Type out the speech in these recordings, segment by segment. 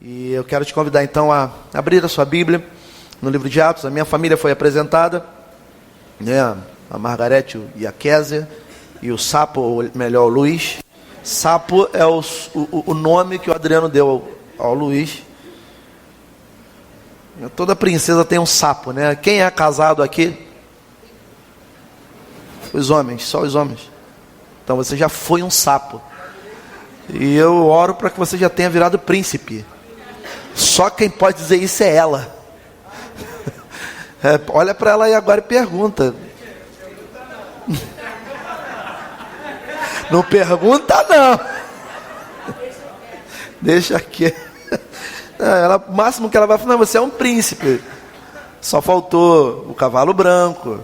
E eu quero te convidar então a abrir a sua Bíblia no livro de Atos. A minha família foi apresentada, né? A Margarete e a Kézia, e o Sapo, ou melhor, o Luiz. Sapo é o nome que o Adriano deu ao Luiz. Toda princesa tem um sapo, né? Quem é casado aqui? Os homens, só os homens. Então você já foi um sapo. E eu oro para que você já tenha virado príncipe. Só quem pode dizer isso é ela. Olha para ela aí agora e pergunta. Não pergunta não. Deixa aqui. O máximo que ela vai falar, você é um príncipe. Só faltou o cavalo branco.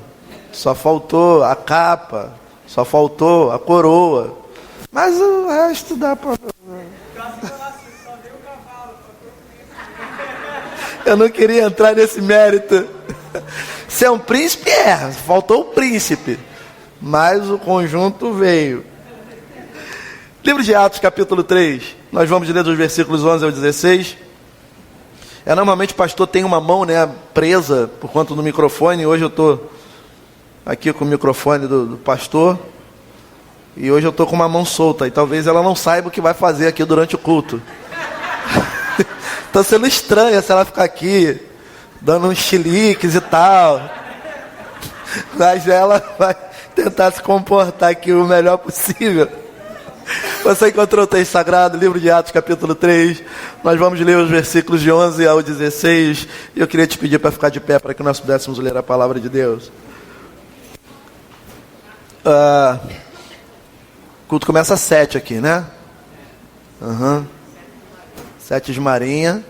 Só faltou a capa. Só faltou a coroa. Mas o resto dá para... Eu não queria entrar nesse mérito. Se é um príncipe, faltou o príncipe. Mas o conjunto veio. Livro de Atos, capítulo 3. Nós vamos ler dos versículos 11 ao 16. Normalmente o pastor tem uma mão, presa por conta do microfone. Hoje eu estou aqui com o microfone do pastor. E hoje eu estou com uma mão solta. E talvez ela não saiba o que vai fazer aqui durante o culto. Está sendo estranho se ela ficar aqui, dando uns chiliques e tal. Mas ela vai tentar se comportar aqui o melhor possível. Você encontrou o texto sagrado, livro de Atos, capítulo 3. Nós vamos ler os versículos de 11 ao 16. E eu queria te pedir para ficar de pé, para que nós pudéssemos ler a palavra de Deus. O culto começa às 7 aqui, né? 7 de Marinha.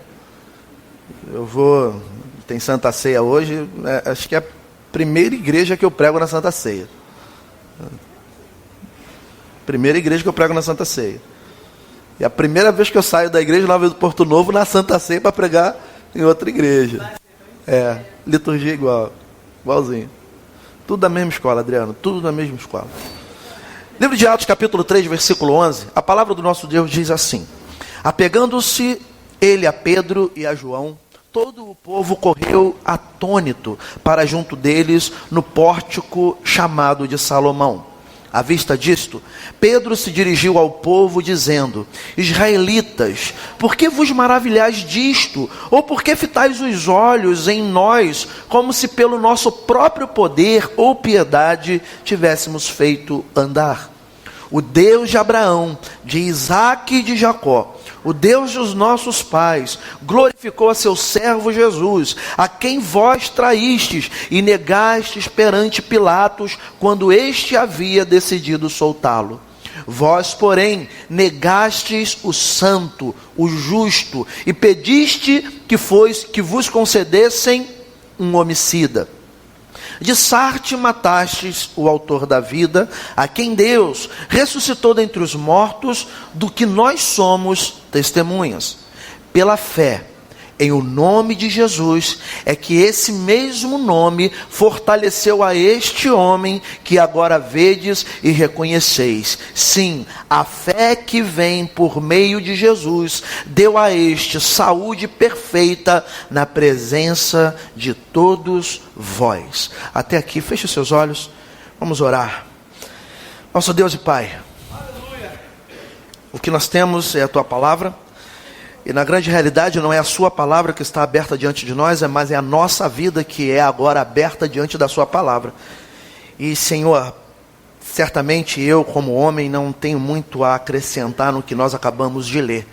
Tem Santa Ceia hoje. Acho que é a primeira igreja que eu prego na Santa Ceia. Primeira igreja que eu prego na Santa Ceia. E a primeira vez que eu saio da igreja Nova do Porto Novo, na Santa Ceia, para pregar em outra igreja. Liturgia igualzinho. Tudo da mesma escola, Adriano. Tudo da mesma escola. Livro de Atos, capítulo 3, versículo 11. A palavra do nosso Deus diz assim: apegando-se ele a Pedro e a João, todo o povo correu atônito para junto deles no pórtico chamado de Salomão. À vista disto, Pedro se dirigiu ao povo dizendo: israelitas, por que vos maravilhais disto? Ou por que fitais os olhos em nós, como se pelo nosso próprio poder ou piedade tivéssemos feito andar? O Deus de Abraão, de Isaque e de Jacó, o Deus dos nossos pais, glorificou a seu servo Jesus, a quem vós traístes e negastes perante Pilatos, quando este havia decidido soltá-lo. Vós, porém, negastes o santo, o justo, e pediste que vos concedessem um homicida. De Sarte matastes o autor da vida, a quem Deus ressuscitou dentre os mortos, do que nós somos testemunhas. Pela fé em o nome de Jesus, é que esse mesmo nome fortaleceu a este homem que agora vedes e reconheceis. Sim, a fé que vem por meio de Jesus deu a este saúde perfeita na presença de todos vós. Até aqui, feche os seus olhos, vamos orar. Nosso Deus e Pai, o que nós temos é a Tua palavra. E na grande realidade não é a sua palavra que está aberta diante de nós, mas é a nossa vida que é agora aberta diante da sua palavra. E Senhor, certamente eu como homem não tenho muito a acrescentar no que nós acabamos de ler.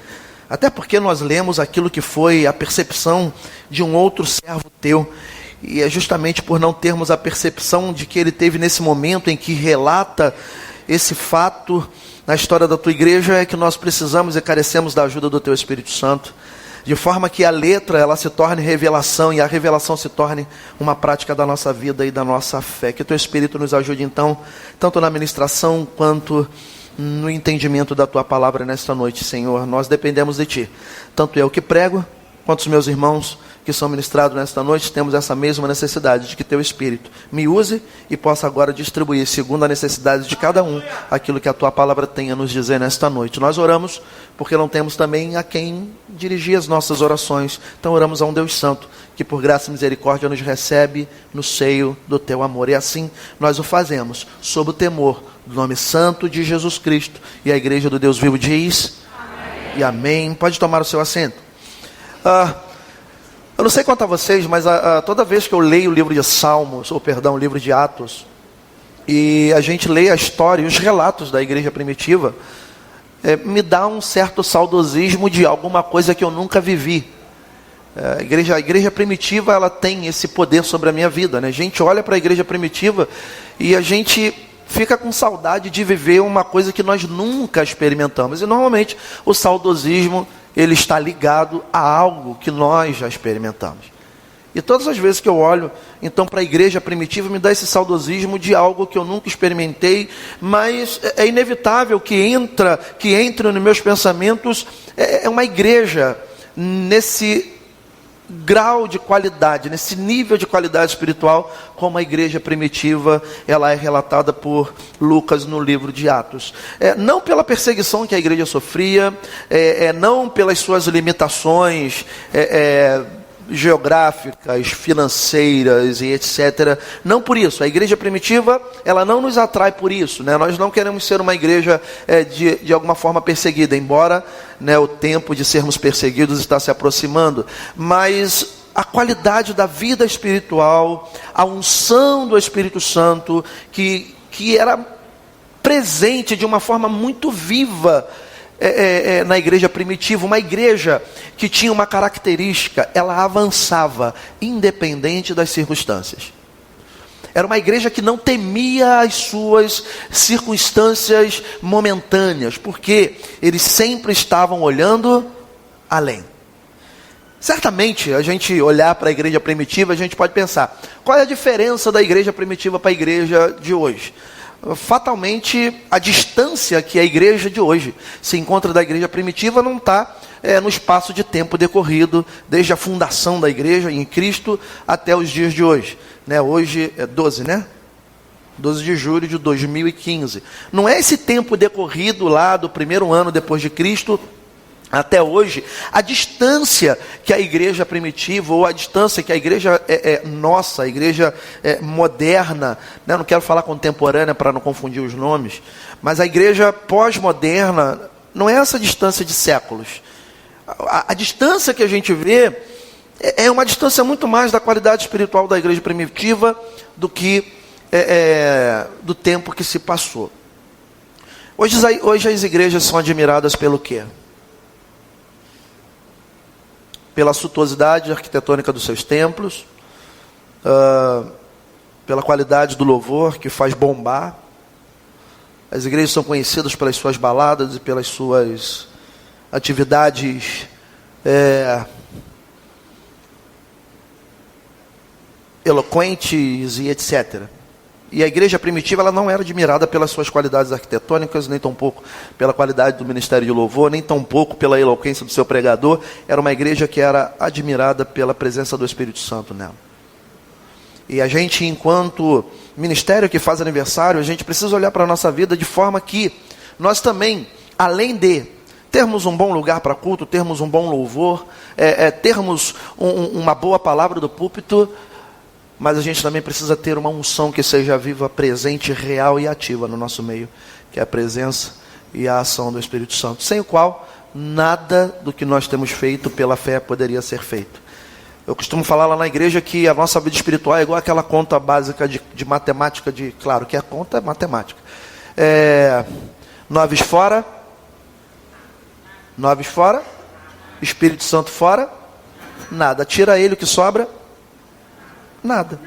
Até porque nós lemos aquilo que foi a percepção de um outro servo teu. E é justamente por não termos a percepção de que ele teve nesse momento em que relata esse fato na história da tua igreja, é que nós precisamos e carecemos da ajuda do teu Espírito Santo, de forma que a letra ela se torne revelação e a revelação se torne uma prática da nossa vida e da nossa fé. Que o teu Espírito nos ajude então, tanto na ministração quanto no entendimento da tua palavra nesta noite, Senhor. Nós dependemos de ti, tanto eu que prego quanto os meus irmãos que são ministrados nesta noite, temos essa mesma necessidade de que teu Espírito me use e possa agora distribuir, segundo a necessidade de cada um, aquilo que a tua palavra tem a nos dizer nesta noite. Nós oramos porque não temos também a quem dirigir as nossas orações, então oramos a um Deus Santo, que por graça e misericórdia nos recebe no seio do teu amor. E assim nós o fazemos, sob o temor do nome santo de Jesus Cristo. E a igreja do Deus vivo diz: amém. E amém. Pode tomar o seu assento. Eu não sei quanto a vocês, mas toda vez que eu leio o livro de Salmos, o livro de Atos, e a gente lê a história e os relatos da igreja primitiva, me dá um certo saudosismo de alguma coisa que eu nunca vivi. A igreja primitiva, ela tem esse poder sobre a minha vida, né? A gente olha para a igreja primitiva e a gente fica com saudade de viver uma coisa que nós nunca experimentamos. E normalmente o saudosismo, ele está ligado a algo que nós já experimentamos. E todas as vezes que eu olho, então, para a igreja primitiva, me dá esse saudosismo de algo que eu nunca experimentei, mas é inevitável que entre nos meus pensamentos uma igreja nesse grau de qualidade, nesse nível de qualidade espiritual, como a igreja primitiva, ela é relatada por Lucas no livro de Atos. Não pela perseguição que a igreja sofria, não pelas suas limitações geográficas, financeiras e etc. Não por isso. A igreja primitiva, ela não nos atrai por isso, né? Nós não queremos ser uma igreja de alguma forma perseguida, embora, né, o tempo de sermos perseguidos está se aproximando. Mas a qualidade da vida espiritual, a unção do Espírito Santo, que era presente de uma forma muito viva na igreja primitiva, uma igreja que tinha uma característica: ela avançava independente das circunstâncias. Era uma igreja que não temia as suas circunstâncias momentâneas, porque eles sempre estavam olhando além. Certamente, a gente olhar para a igreja primitiva, a gente pode pensar: qual é a diferença da igreja primitiva para a igreja de hoje? Fatalmente, a distância que a igreja de hoje se encontra da igreja primitiva não está no espaço de tempo decorrido, desde a fundação da igreja em Cristo até os dias de hoje. Né? Hoje é 12, né? 12 de julho de 2015. Não é esse tempo decorrido lá do primeiro ano depois de Cristo até hoje, a distância que a igreja primitiva, ou a distância que a igreja nossa, a igreja moderna, né? Não quero falar contemporânea para não confundir os nomes, mas a igreja pós-moderna não é essa distância de séculos. A distância que a gente vê é uma distância muito mais da qualidade espiritual da igreja primitiva do que do tempo que se passou. Hoje as igrejas são admiradas pelo quê? Pela suntuosidade arquitetônica dos seus templos, pela qualidade do louvor que faz bombar. As igrejas são conhecidas pelas suas baladas e pelas suas atividades eloquentes e etc. E a igreja primitiva, ela não era admirada pelas suas qualidades arquitetônicas, nem tampouco pela qualidade do ministério de louvor, nem tampouco pela eloquência do seu pregador. Era uma igreja que era admirada pela presença do Espírito Santo nela. E a gente, enquanto ministério que faz aniversário, a gente precisa olhar para a nossa vida de forma que nós também, além de termos um bom lugar para culto, termos um bom louvor, termos uma boa palavra do púlpito, mas a gente também precisa ter uma unção que seja viva, presente, real e ativa no nosso meio, que é a presença e a ação do Espírito Santo, sem o qual nada do que nós temos feito pela fé poderia ser feito. Eu costumo falar lá na igreja que a nossa vida espiritual é igual aquela conta básica de matemática, claro que a conta é matemática. 9 fora, Espírito Santo fora, nada. Tira ele, o que sobra? Nada.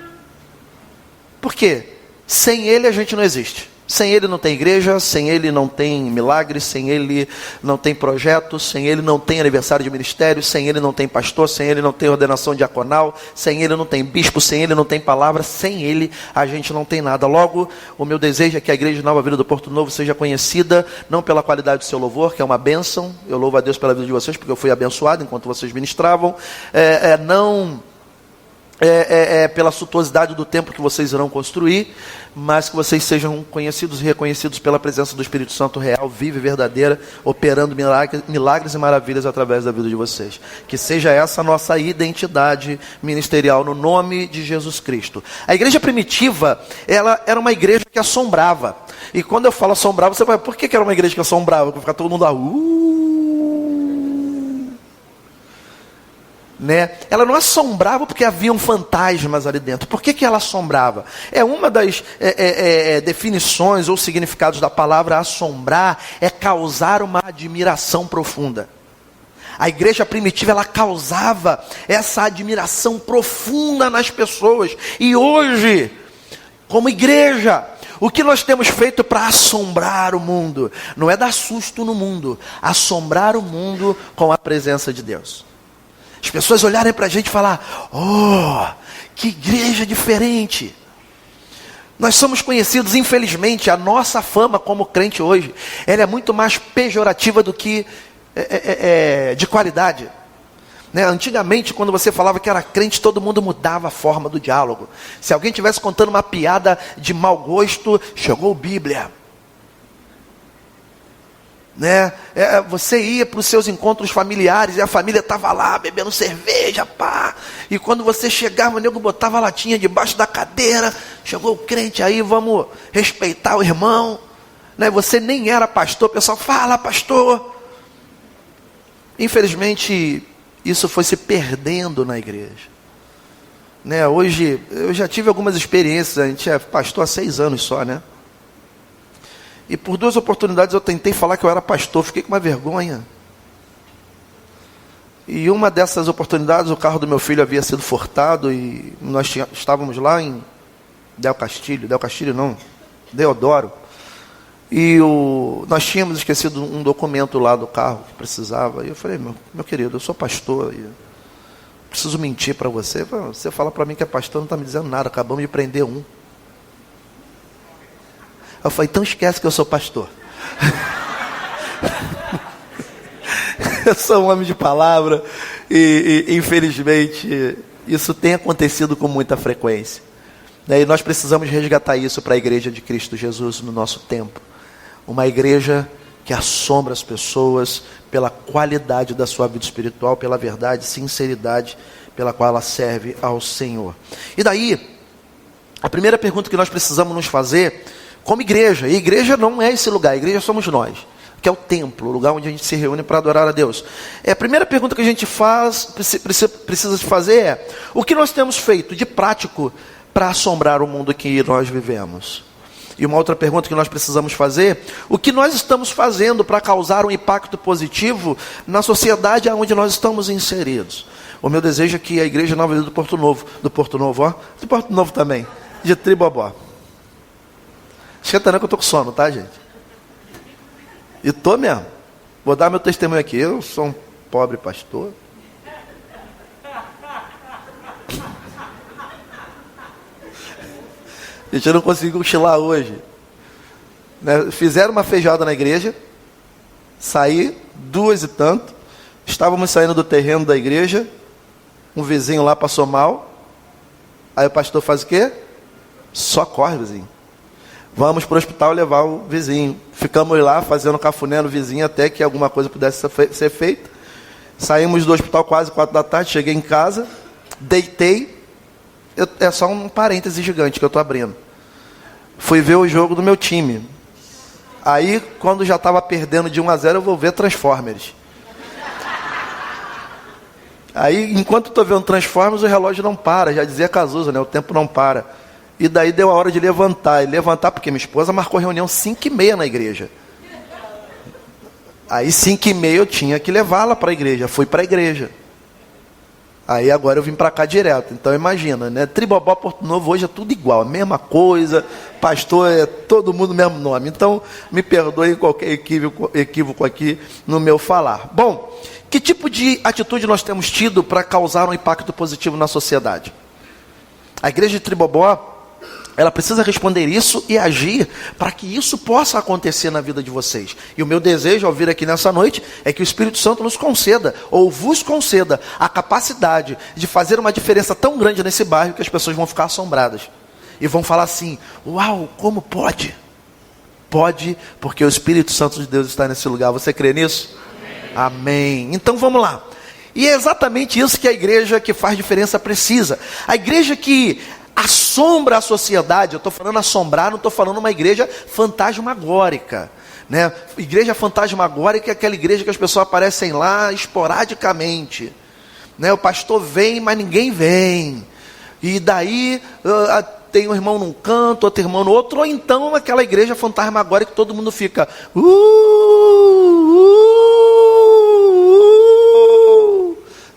Por quê? Sem ele a gente não existe. Sem Ele não tem igreja, sem Ele não tem milagres, sem Ele não tem projeto, sem Ele não tem aniversário de ministério, sem Ele não tem pastor, sem Ele não tem ordenação diaconal, sem Ele não tem bispo, sem Ele não tem palavra, sem Ele a gente não tem nada. Logo, o meu desejo é que a Igreja Nova Vida do Porto Novo seja conhecida, não pela qualidade do seu louvor, que é uma bênção, eu louvo a Deus pela vida de vocês, porque eu fui abençoado enquanto vocês ministravam, não pela suntuosidade do templo que vocês irão construir, mas que vocês sejam conhecidos e reconhecidos pela presença do Espírito Santo real, viva e verdadeira, operando milagres e maravilhas através da vida de vocês. Que seja essa a nossa identidade ministerial, no nome de Jesus Cristo. A igreja primitiva, ela era uma igreja que assombrava. E quando eu falo assombrava, você vai, por que era uma igreja que assombrava? Porque ficar todo mundo lá, né? Ela não assombrava porque haviam fantasmas ali dentro. Por que ela assombrava? Uma das definições ou significados da palavra assombrar é causar uma admiração profunda. A igreja primitiva, ela causava essa admiração profunda nas pessoas. E hoje, como igreja, o que nós temos feito para assombrar o mundo? Não é dar susto no mundo, assombrar o mundo com a presença de Deus. As pessoas olharem para a gente e falar, oh, que igreja diferente. Nós somos conhecidos, infelizmente, a nossa fama como crente hoje, ela é muito mais pejorativa do que de qualidade. Né? Antigamente, quando você falava que era crente, todo mundo mudava a forma do diálogo. Se alguém estivesse contando uma piada de mau gosto, chegou Bíblia. Né? Você ia para os seus encontros familiares e a família estava lá bebendo cerveja, pá. E quando você chegava, o nego botava a latinha debaixo da cadeira. Chegou o crente aí, vamos respeitar o irmão, né? Você nem era pastor, o pessoal fala pastor. Infelizmente isso foi se perdendo na igreja, né? Hoje eu já tive algumas experiências. A gente é pastor há 6 anos só, né? E por 2 oportunidades eu tentei falar que eu era pastor, fiquei com uma vergonha. E uma dessas oportunidades, o carro do meu filho havia sido furtado e nós estávamos lá em Deodoro. E nós tínhamos esquecido um documento lá do carro que precisava. E eu falei, meu querido, eu sou pastor, e preciso mentir para você. Você fala para mim que é pastor, não está me dizendo nada, acabamos de prender um. Eu falei, então esquece que eu sou pastor. Eu sou um homem de palavra e infelizmente isso tem acontecido com muita frequência. E nós precisamos resgatar isso para a igreja de Cristo Jesus no nosso tempo. Uma igreja que assombra as pessoas pela qualidade da sua vida espiritual, pela verdade, sinceridade pela qual ela serve ao Senhor. E daí, a primeira pergunta que nós precisamos nos fazer como igreja, e igreja não é esse lugar, a igreja somos nós, que é o templo, o lugar onde a gente se reúne para adorar a Deus. A primeira pergunta que a gente precisa fazer é, o que nós temos feito de prático para assombrar o mundo que nós vivemos? E uma outra pergunta que nós precisamos fazer, o que nós estamos fazendo para causar um impacto positivo na sociedade onde nós estamos inseridos? O meu desejo é que a Igreja Nova Vida do Porto Novo, do Porto Novo também, de Tribobó. Esquenta não que eu estou com sono, tá, gente? E estou mesmo. Vou dar meu testemunho aqui. Eu sou um pobre pastor. Gente, eu não consigo cochilar hoje. Né? Fizeram uma feijoada na igreja. Saí 2 e tanto. Estávamos saindo do terreno da igreja. Um vizinho lá passou mal. Aí o pastor faz o quê? Socorre, vizinho. Vamos para o hospital levar o vizinho. Ficamos lá fazendo cafuné no vizinho até que alguma coisa pudesse ser feita. Saímos do hospital quase 4 da tarde. Cheguei em casa, deitei. É só um parêntese gigante que eu estou abrindo. Fui ver o jogo do meu time. Aí, quando já estava perdendo de 1-0, eu vou ver Transformers. Aí, enquanto estou vendo Transformers, o relógio não para. Já dizia Cazuza, né? O tempo não para. E daí deu a hora de levantar. E levantar porque minha esposa marcou reunião 5h30 na igreja. Aí 5h30 eu tinha que levá-la para a igreja. Fui para a igreja. Aí agora eu vim para cá direto. Então imagina, né? Tribobó, Porto Novo, hoje é tudo igual, a mesma coisa. Pastor é todo mundo o mesmo nome. Então me perdoem qualquer equívoco aqui no meu falar. Bom, que tipo de atitude nós temos tido para causar um impacto positivo na sociedade? A igreja de Tribobó, ela precisa responder isso e agir para que isso possa acontecer na vida de vocês. E o meu desejo ao vir aqui nessa noite é que o Espírito Santo nos conceda, ou vos conceda, a capacidade de fazer uma diferença tão grande nesse bairro que as pessoas vão ficar assombradas. E vão falar assim: uau, como pode? Pode, porque o Espírito Santo de Deus está nesse lugar. Você crê nisso? Amém. Então vamos lá. E é exatamente isso que a igreja que faz diferença precisa. A igreja que assombra a sociedade. Eu estou falando assombrar, não estou falando uma igreja fantasmagórica, né? Igreja fantasmagórica é aquela igreja que as pessoas aparecem lá esporadicamente, né? O pastor vem, mas ninguém vem. E daí tem um irmão num canto, outro irmão no outro. Ou então aquela igreja fantasmagórica que todo mundo fica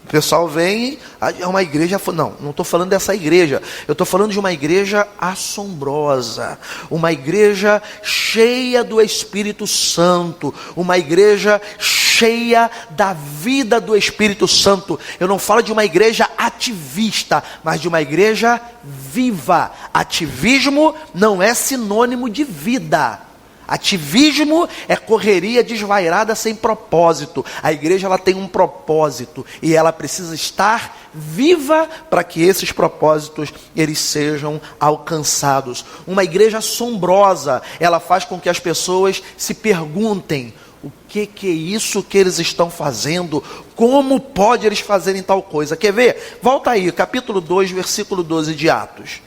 O pessoal vem, é uma igreja, não estou falando dessa igreja, eu estou falando de uma igreja assombrosa, uma igreja cheia do Espírito Santo, uma igreja cheia da vida do Espírito Santo. Eu não falo de uma igreja ativista, mas de uma igreja viva. Ativismo não é sinônimo de vida. Ativismo é correria desvairada sem propósito. A igreja ela tem um propósito e ela precisa estar viva para que esses propósitos eles sejam alcançados. Uma igreja assombrosa, ela faz com que as pessoas se perguntem: o que é isso que eles estão fazendo? Como pode eles fazerem tal coisa? Quer ver? Volta aí, capítulo 2, versículo 12 de Atos.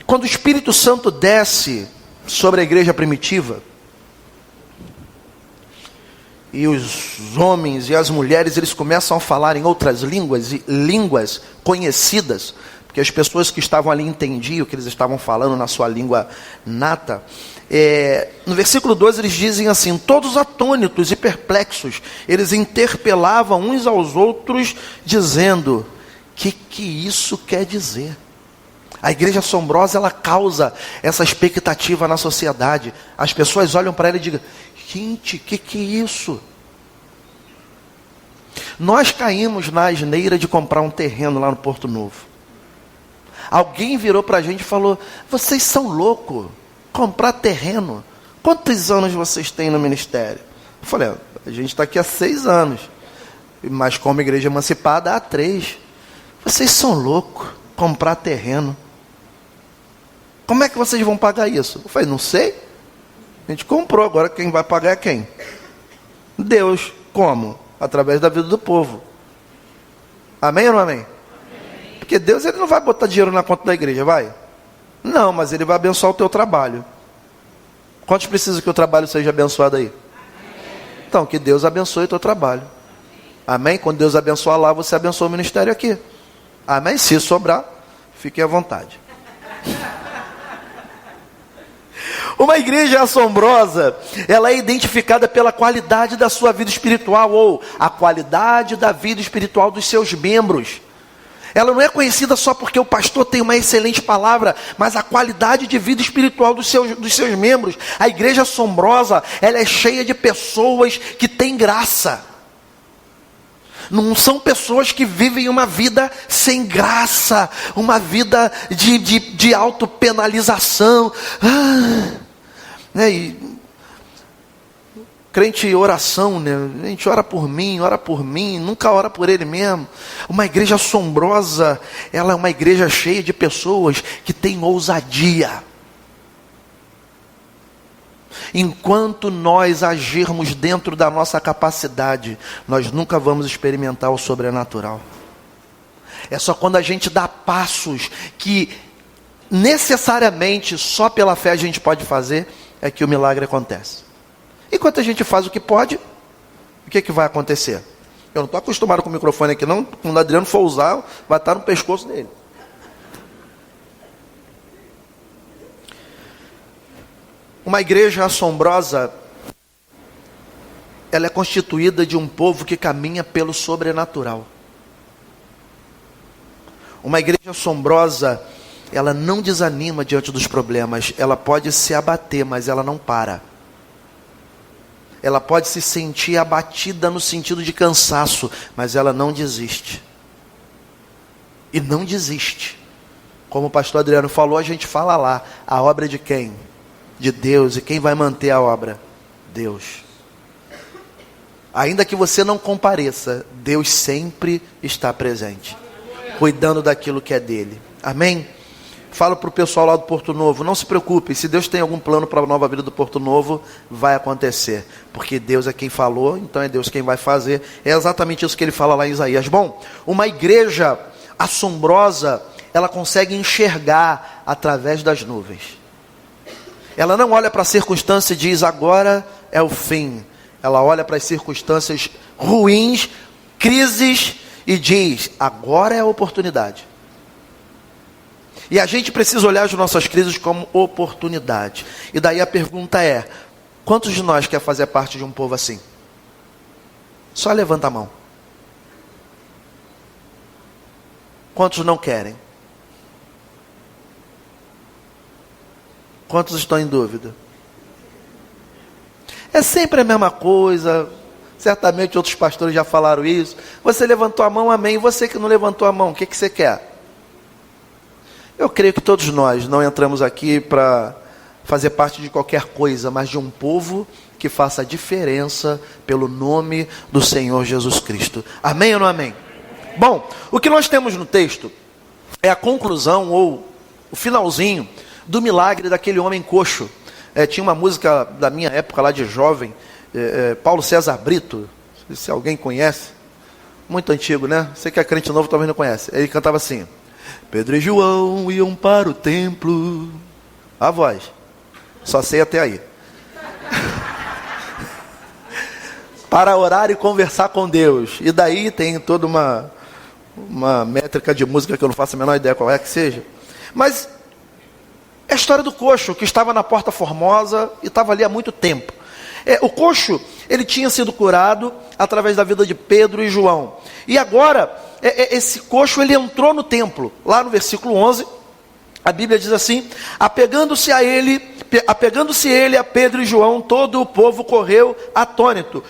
Quando o Espírito Santo desce sobre a igreja primitiva, e os homens e as mulheres, eles começam a falar em outras línguas, e línguas conhecidas, porque as pessoas que estavam ali entendiam o que eles estavam falando na sua língua nata. No versículo 12 eles dizem assim: todos atônitos e perplexos, eles interpelavam uns aos outros, dizendo: que isso quer dizer? A igreja assombrosa, ela causa essa expectativa na sociedade. As pessoas olham para ela e dizem: gente, que é isso? Nós caímos na asneira de comprar um terreno lá no Porto Novo. Alguém virou para a gente e falou: vocês são loucos, comprar terreno. Quantos anos vocês têm no ministério? Eu falei: a gente está aqui há 6 anos, mas como igreja emancipada há 3. Vocês são loucos, comprar terreno. Como é que vocês vão pagar isso? Eu falei: não sei. A gente comprou, agora quem vai pagar é quem? Deus. Como? Através da vida do povo. Amém ou não amém? Porque Deus ele não vai botar dinheiro na conta da igreja, vai? Não, mas ele vai abençoar o teu trabalho. Quantos precisam que o trabalho seja abençoado aí? Então, que Deus abençoe o teu trabalho. Amém? Quando Deus abençoar lá, você abençoa o ministério aqui. Amém? Se sobrar, fique à vontade. Uma igreja assombrosa, ela é identificada pela qualidade da sua vida espiritual, ou a qualidade da vida espiritual dos seus membros. Ela não é conhecida só porque o pastor tem uma excelente palavra, mas a qualidade de vida espiritual dos seus membros. A igreja assombrosa, ela é cheia de pessoas que têm graça. Não são pessoas que vivem uma vida sem graça, uma vida de autopenalização. Crente oração, né? A gente ora por mim, nunca ora por ele mesmo. Uma igreja assombrosa, ela é uma igreja cheia de pessoas que têm ousadia. Enquanto nós agirmos dentro da nossa capacidade, nós nunca vamos experimentar o sobrenatural. É só quando a gente dá passos que necessariamente só pela fé a gente pode fazer, é que o milagre acontece. Enquanto a gente faz o que pode, o que vai acontecer? Eu não estou acostumado com o microfone aqui não, quando o Adriano for usar, vai estar no pescoço dele. Uma igreja assombrosa, ela é constituída de um povo que caminha pelo sobrenatural. Uma igreja assombrosa, ela não desanima diante dos problemas. Ela pode se abater, mas ela não para. Ela pode se sentir abatida no sentido de cansaço, mas ela não desiste. E não desiste. Como o pastor Adriano falou, a gente fala lá, a obra é de quem? De Deus. E quem vai manter a obra? Deus. Ainda que você não compareça, Deus sempre está presente, cuidando daquilo que é dele. Amém? Falo para o pessoal lá do Porto Novo, não se preocupe, se Deus tem algum plano para a nova vida do Porto Novo, vai acontecer, porque Deus é quem falou, então é Deus quem vai fazer. É exatamente isso que ele fala lá em Isaías. Bom, uma igreja assombrosa, ela consegue enxergar através das nuvens. Ela não olha para a circunstância e diz, agora é o fim. Ela olha para as circunstâncias ruins, crises, e diz, agora é a oportunidade. E a gente precisa olhar as nossas crises como oportunidade. E daí a pergunta é, quantos de nós quer fazer parte de um povo assim? Só levanta a mão. Quantos não querem? Quantos estão em dúvida? É sempre a mesma coisa. Certamente outros pastores já falaram isso. Você levantou a mão, amém. E você que não levantou a mão, o que você quer? Eu creio que todos nós não entramos aqui para fazer parte de qualquer coisa, mas de um povo que faça a diferença pelo nome do Senhor Jesus Cristo. Amém ou não amém? Bom, o que nós temos no texto é a conclusão ou o finalzinho do milagre daquele homem coxo. Tinha uma música da minha época lá de jovem, Paulo César Brito, se alguém conhece, muito antigo, né? Você que é crente novo talvez não conhece. Ele cantava assim, Pedro e João iam para o templo, a voz, só sei até aí, para orar e conversar com Deus. E daí tem toda uma métrica de música que eu não faço a menor ideia qual é que seja, mas é a história do coxo que estava na Porta Formosa e estava ali há muito tempo. O coxo, ele tinha sido curado através da vida de Pedro e João. E agora, esse coxo, ele entrou no templo. Lá no versículo 11, a Bíblia diz assim, apegando-se ele a Pedro e João, todo o povo correu atônito.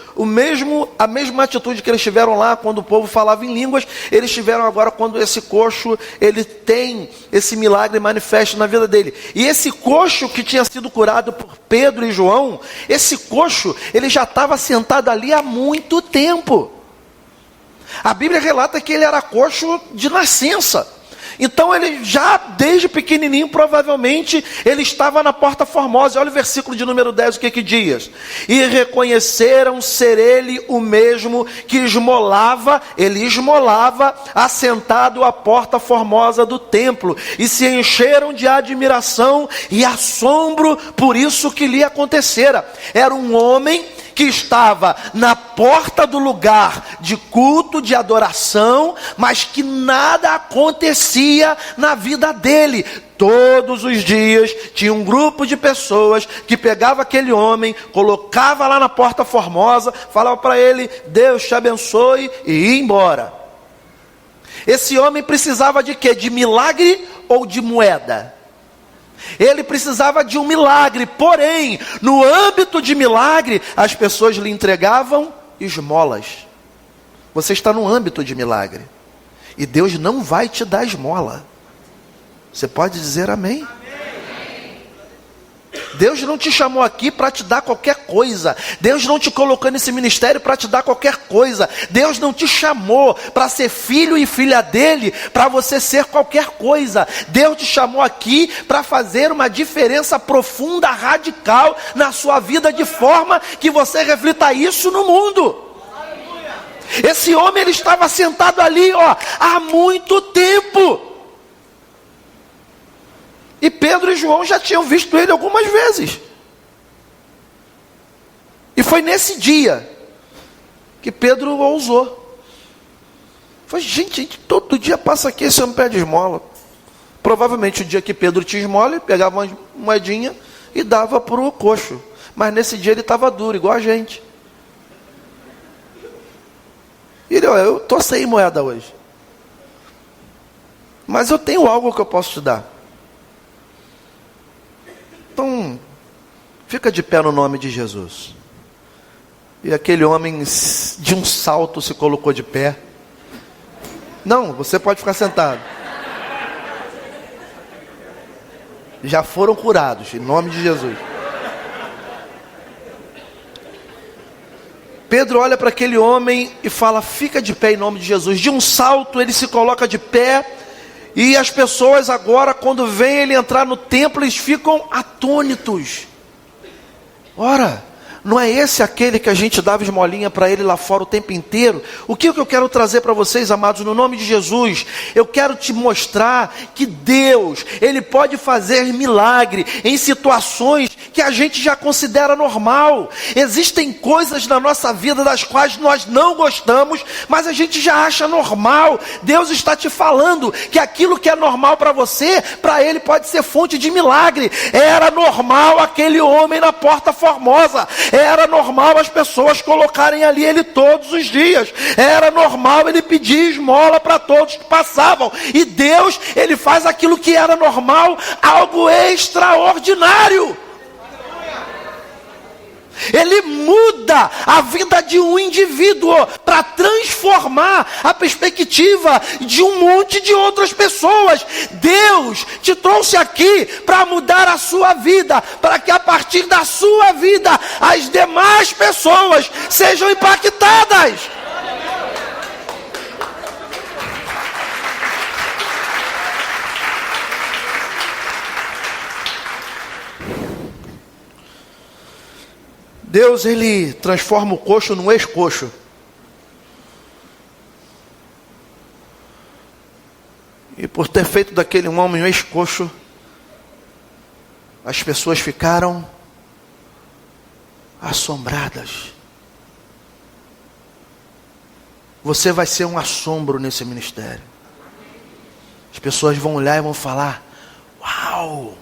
A mesma atitude que eles tiveram lá quando o povo falava em línguas, eles tiveram agora quando esse coxo, ele tem esse milagre manifesto na vida dele. E esse coxo que tinha sido curado por Pedro e João, esse coxo, ele já estava sentado ali há muito tempo. A Bíblia relata que ele era coxo de nascença. Então ele já desde pequenininho, provavelmente, ele estava na Porta Formosa. Olha o versículo de número 10, o que diz? E reconheceram ser ele o mesmo que ele esmolava, assentado à Porta Formosa do templo. E se encheram de admiração e assombro por isso que lhe acontecera. Era um homem que estava na porta do lugar de culto, de adoração, mas que nada acontecia na vida dele. Todos os dias tinha um grupo de pessoas que pegava aquele homem, colocava lá na Porta Formosa, falava para ele, Deus te abençoe, e ia embora. Esse homem precisava de quê? De milagre ou de moeda? Ele precisava de um milagre, porém, no âmbito de milagre, as pessoas lhe entregavam esmolas. Você está no âmbito de milagre, e Deus não vai te dar esmola. Você pode dizer amém? Deus não te chamou aqui para te dar qualquer coisa. Deus não te colocou nesse ministério para te dar qualquer coisa. Deus não te chamou para ser filho e filha dele, para você ser qualquer coisa. Deus te chamou aqui para fazer uma diferença profunda, radical na sua vida, de forma que você reflita isso no mundo. Esse homem, ele estava sentado ali, há muito tempo. E Pedro e João já tinham visto ele algumas vezes. E foi nesse dia que Pedro ousou. Foi, gente, todo dia passa aqui, esse homem pede esmola. Provavelmente o dia que Pedro tinha esmola, ele pegava uma moedinha, e dava para o coxo. Mas nesse dia ele estava duro, igual a gente. E ele, olha, eu estou sem moeda hoje. Mas eu tenho algo que eu posso te dar. Então, fica de pé no nome de Jesus. E aquele homem, de um salto, se colocou de pé. Não, você pode ficar sentado. Já foram curados, em nome de Jesus. Pedro olha para aquele homem e fala, fica de pé em nome de Jesus. De um salto ele se coloca de pé. E as pessoas agora, quando veem ele entrar no templo, eles ficam atônitos. Ora, não é esse aquele que a gente dava esmolinha para ele lá fora o tempo inteiro? O que eu quero trazer para vocês, amados, no nome de Jesus? Eu quero te mostrar que Deus, Ele pode fazer milagre em situações que a gente já considera normal. Existem coisas na nossa vida das quais nós não gostamos, mas a gente já acha normal. Deus está te falando que aquilo que é normal para você, para Ele pode ser fonte de milagre. Era normal aquele homem na Porta Formosa. Era normal as pessoas colocarem ali ele todos os dias. Era normal ele pedir esmola para todos que passavam. E Deus, Ele faz aquilo que era normal, algo extraordinário. Ele muda a vida de um indivíduo para transformar a perspectiva de um monte de outras pessoas. Deus te trouxe aqui para mudar a sua vida, para que a partir da sua vida as demais pessoas sejam impactadas. Deus, Ele transforma o coxo num ex-coxo. E por ter feito daquele homem um ex-coxo, as pessoas ficaram assombradas. Você vai ser um assombro nesse ministério. As pessoas vão olhar e vão falar, uau,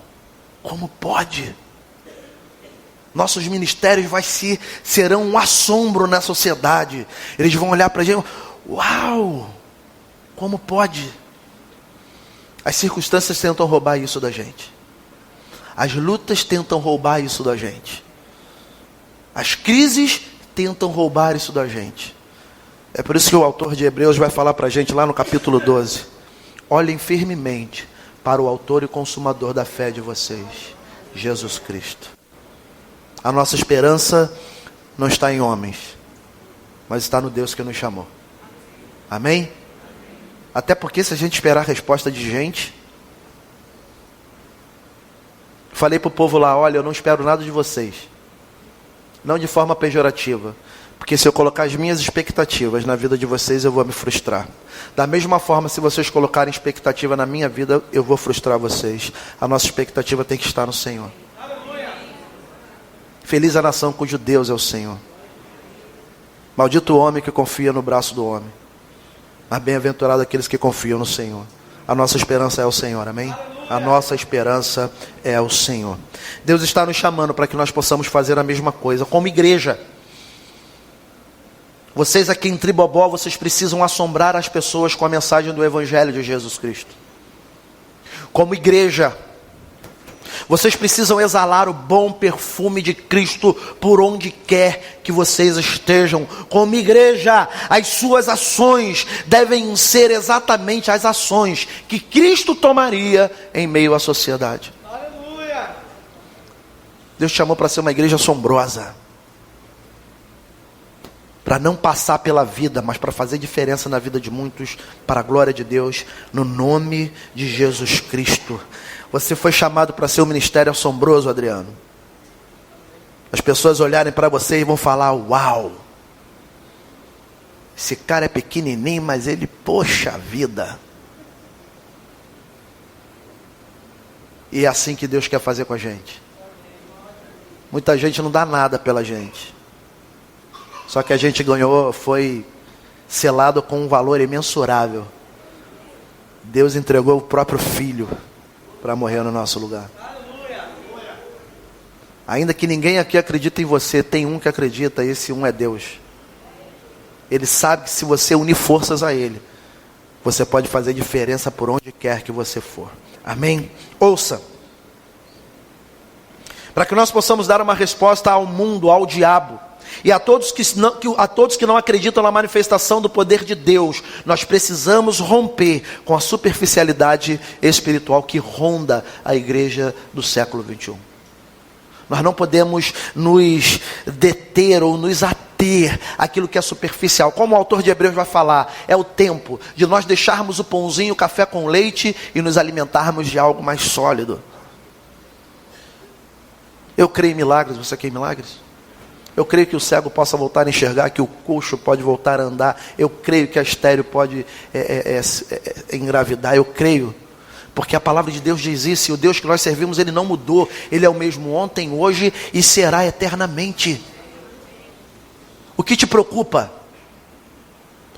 como pode? Nossos ministérios serão um assombro na sociedade. Eles vão olhar para a gente, uau, como pode? As circunstâncias tentam roubar isso da gente. As lutas tentam roubar isso da gente. As crises tentam roubar isso da gente. É por isso que o autor de Hebreus vai falar para a gente lá no capítulo 12. Olhem firmemente para o autor e consumador da fé de vocês, Jesus Cristo. A nossa esperança não está em homens, mas está no Deus que nos chamou. Amém? Até porque se a gente esperar a resposta de gente... Falei para o povo lá, olha, eu não espero nada de vocês. Não de forma pejorativa. Porque se eu colocar as minhas expectativas na vida de vocês, eu vou me frustrar. Da mesma forma, se vocês colocarem expectativa na minha vida, eu vou frustrar vocês. A nossa expectativa tem que estar no Senhor. Feliz a nação cujo Deus é o Senhor. Maldito o homem que confia no braço do homem. Mas bem-aventurado aqueles que confiam no Senhor. A nossa esperança é o Senhor, amém? A nossa esperança é o Senhor. Deus está nos chamando para que nós possamos fazer a mesma coisa como igreja. Vocês aqui em Tribobó, vocês precisam assombrar as pessoas com a mensagem do Evangelho de Jesus Cristo. Como igreja, vocês precisam exalar o bom perfume de Cristo por onde quer que vocês estejam. Como igreja, as suas ações devem ser exatamente as ações que Cristo tomaria em meio à sociedade. Aleluia! Deus te chamou para ser uma igreja assombrosa. Para não passar pela vida, mas para fazer diferença na vida de muitos, para a glória de Deus, no nome de Jesus Cristo. Você foi chamado para ser um ministério assombroso, Adriano. As pessoas olharem para você e vão falar, uau, esse cara é pequenininho, mas ele, poxa vida. E é assim que Deus quer fazer com a gente. Muita gente não dá nada pela gente. Só que a gente ganhou, foi selado com um valor imensurável. Deus entregou o próprio Filho para morrer no nosso lugar. Ainda que ninguém aqui acredite em você, tem um que acredita, e esse um é Deus. Ele sabe que se você unir forças a Ele, você pode fazer diferença por onde quer que você for. Amém? Ouça. Para que nós possamos dar uma resposta ao mundo, ao diabo, e a todos que não acreditam na manifestação do poder de Deus, nós precisamos romper com a superficialidade espiritual que ronda a igreja do século 21. Nós não podemos nos deter ou nos ater àquilo que é superficial. Como o autor de Hebreus vai falar, é o tempo de nós deixarmos o pãozinho, o café com leite e nos alimentarmos de algo mais sólido. Eu creio em milagres, você quer milagres? Eu creio que o cego possa voltar a enxergar, que o coxo pode voltar a andar. Eu creio que a estéril pode engravidar. Eu creio, porque a palavra de Deus diz isso. E o Deus que nós servimos, Ele não mudou. Ele é o mesmo ontem, hoje e será eternamente. O que te preocupa?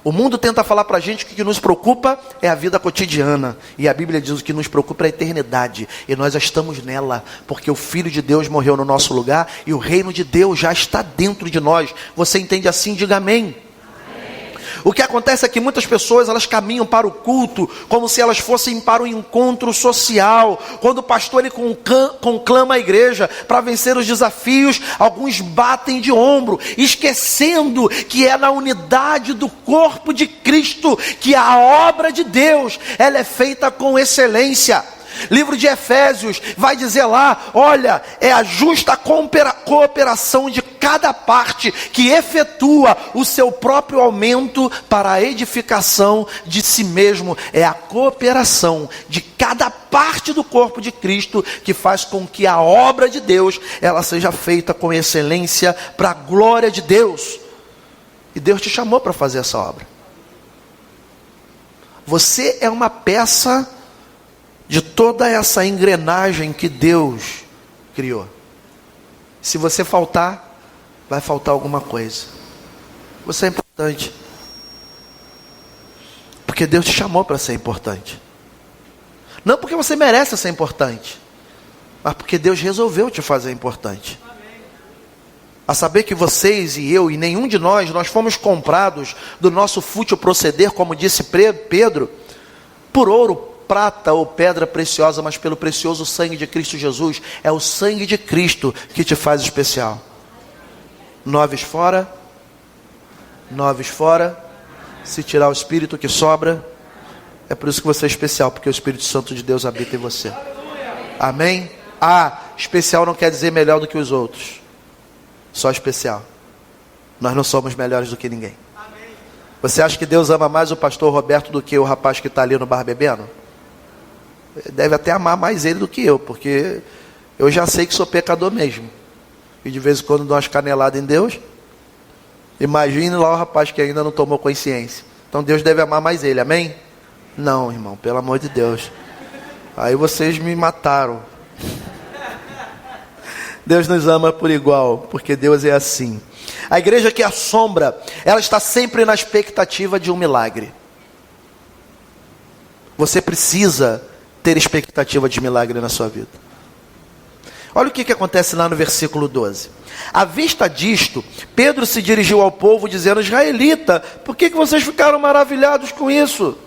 O mundo tenta falar para a gente que o que nos preocupa é a vida cotidiana. E a Bíblia diz que o que nos preocupa é a eternidade. E nós já estamos nela, porque o Filho de Deus morreu no nosso lugar e o reino de Deus já está dentro de nós. Você entende assim? Diga amém. O que acontece é que muitas pessoas, elas caminham para o culto como se elas fossem para um encontro social. Quando o pastor ele conclama a igreja para vencer os desafios, alguns batem de ombro, esquecendo que é na unidade do corpo de Cristo que a obra de Deus ela é feita com excelência. Livro de Efésios vai dizer lá, olha, é a justa cooperação de cada parte que efetua o seu próprio aumento para a edificação de si mesmo. É a cooperação de cada parte do corpo de Cristo que faz com que a obra de Deus ela seja feita com excelência para a glória de Deus. E Deus te chamou para fazer essa obra. Você é uma peça de toda essa engrenagem que Deus criou. Se você faltar, vai faltar alguma coisa. Você é importante. Porque Deus te chamou para ser importante. Não porque você merece ser importante, mas porque Deus resolveu te fazer importante. A saber que vocês e eu e nenhum de nós fomos comprados do nosso fútil proceder, como disse Pedro, por ouro, prata ou pedra preciosa, mas pelo precioso sangue de Cristo Jesus. É o sangue de Cristo que te faz especial. Noves fora. Se tirar o Espírito que sobra, é por isso que você é especial, porque o Espírito Santo de Deus habita em você. Amém? Especial não quer dizer melhor do que os outros. Só especial. Nós não somos melhores do que ninguém. Você acha que Deus ama mais o pastor Roberto do que o rapaz que está ali no bar bebendo? Deve até amar mais ele do que eu, porque eu já sei que sou pecador mesmo. E de vez em quando dou umas caneladas em Deus. Imagine lá o rapaz que ainda não tomou consciência. Então Deus deve amar mais ele, amém? Não, irmão, pelo amor de Deus. Aí vocês me mataram. Deus nos ama por igual, porque Deus é assim. A igreja que assombra, ela está sempre na expectativa de um milagre. Você precisa ter expectativa de milagre na sua vida. Olha o que acontece lá no versículo 12. À vista disto, Pedro se dirigiu ao povo dizendo: israelita, por que vocês ficaram maravilhados com isso?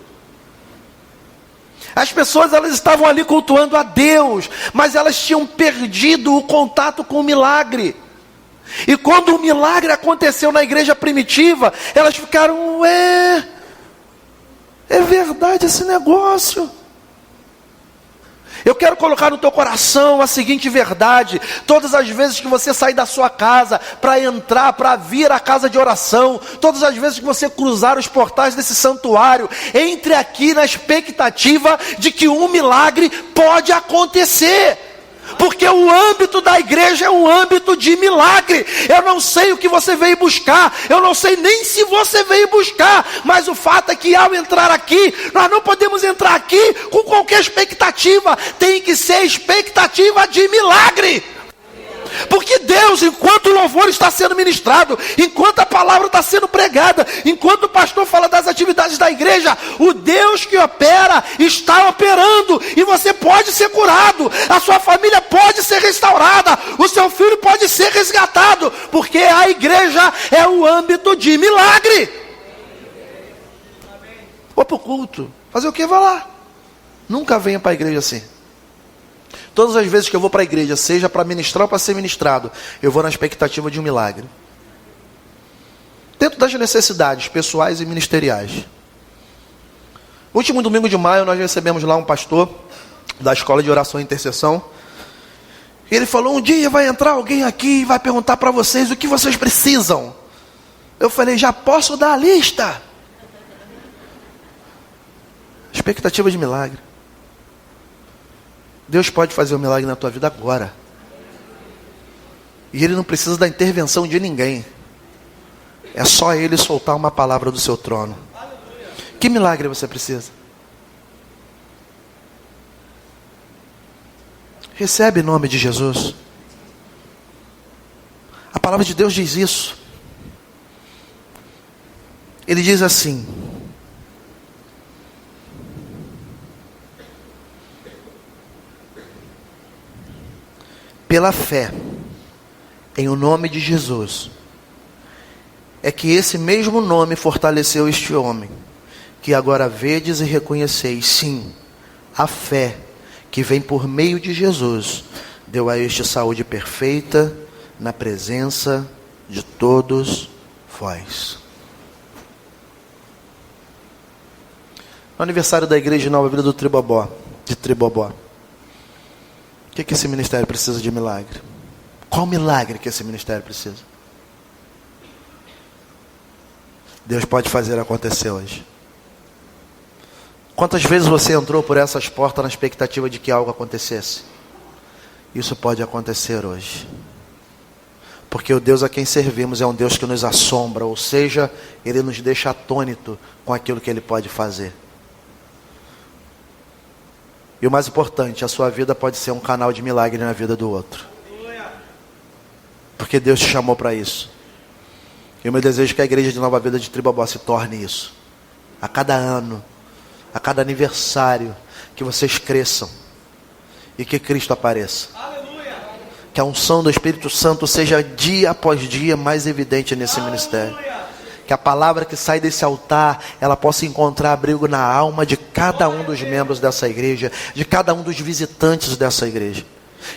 As pessoas elas estavam ali cultuando a Deus, mas elas tinham perdido o contato com o milagre. E quando o milagre aconteceu na igreja primitiva, elas ficaram, é verdade esse negócio. Eu quero colocar no teu coração a seguinte verdade: todas as vezes que você sair da sua casa para entrar, para vir à casa de oração, todas as vezes que você cruzar os portais desse santuário, entre aqui na expectativa de que um milagre pode acontecer. Porque o âmbito da igreja é um âmbito de milagre. Eu não sei o que você veio buscar, eu não sei nem se você veio buscar, mas o fato é que ao entrar aqui, nós não podemos entrar aqui com qualquer expectativa. Tem que ser expectativa de milagre. Porque Deus Deus, enquanto o louvor está sendo ministrado, enquanto a palavra está sendo pregada, enquanto o pastor fala das atividades da igreja, o Deus que opera está operando, e você pode ser curado, a sua família pode ser restaurada, o seu filho pode ser resgatado, porque a igreja é o âmbito de milagre. Vou para o culto, fazer o que? Vai lá. Nunca venha para a igreja assim. Todas as vezes que eu vou para a igreja, seja para ministrar ou para ser ministrado, eu vou na expectativa de um milagre. Dentro das necessidades pessoais e ministeriais. Último domingo de maio, nós recebemos lá um pastor da escola de oração e intercessão. E ele falou: um dia vai entrar alguém aqui e vai perguntar para vocês o que vocês precisam. Eu falei: já posso dar a lista? Expectativa de milagre. Deus pode fazer um milagre na tua vida agora. E Ele não precisa da intervenção de ninguém. É só Ele soltar uma palavra do seu trono. Que milagre você precisa? Recebe em nome de Jesus. A palavra de Deus diz isso. Ele diz assim: pela fé em o nome de Jesus, é que esse mesmo nome fortaleceu este homem, que agora vedes e reconheceis. Sim, a fé que vem por meio de Jesus deu a este saúde perfeita na presença de todos vós. No aniversário da igreja de Nova Vida de Tribobó, o que esse ministério precisa de milagre? Qual milagre que esse ministério precisa? Deus pode fazer acontecer hoje. Quantas vezes você entrou por essas portas na expectativa de que algo acontecesse? Isso pode acontecer hoje. Porque o Deus a quem servimos é um Deus que nos assombra, ou seja, Ele nos deixa atônito com aquilo que Ele pode fazer. E o mais importante, a sua vida pode ser um canal de milagre na vida do outro. Porque Deus te chamou para isso. E o meu desejo é que a igreja de Nova Vida de Tribobó se torne isso. A cada ano, a cada aniversário, que vocês cresçam e que Cristo apareça. Que a unção do Espírito Santo seja dia após dia mais evidente nesse ministério. Que a palavra que sai desse altar, ela possa encontrar abrigo na alma de cada um dos membros dessa igreja, de cada um dos visitantes dessa igreja.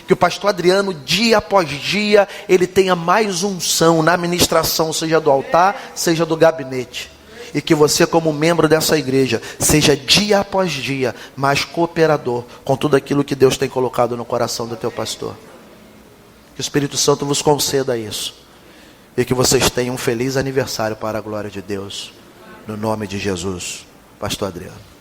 Que o pastor Adriano, dia após dia, ele tenha mais unção na ministração, seja do altar, seja do gabinete. E que você, como membro dessa igreja, seja dia após dia mais cooperador com tudo aquilo que Deus tem colocado no coração do teu pastor. Que o Espírito Santo vos conceda isso. E que vocês tenham um feliz aniversário para a glória de Deus. No nome de Jesus. Pastor Adriano.